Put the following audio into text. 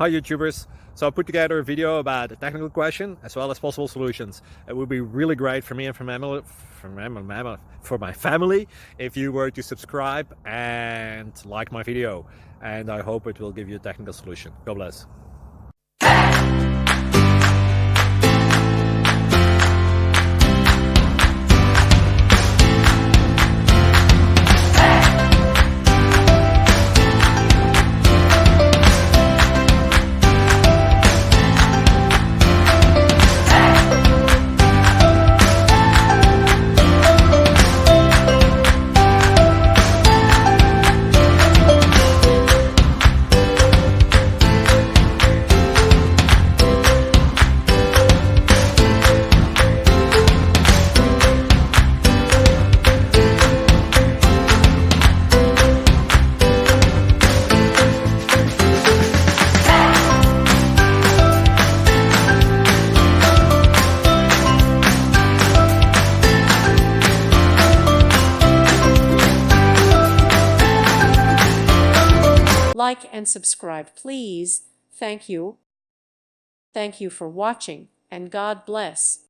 Hi YouTubers! So I put together a video about a technical question as well as possible solutions. It would be really great for me and for my family if you were to subscribe and like my video, and I hope it will give you a technical solution. God bless. Like and subscribe, please. Thank you. Thank you for watching, and God bless.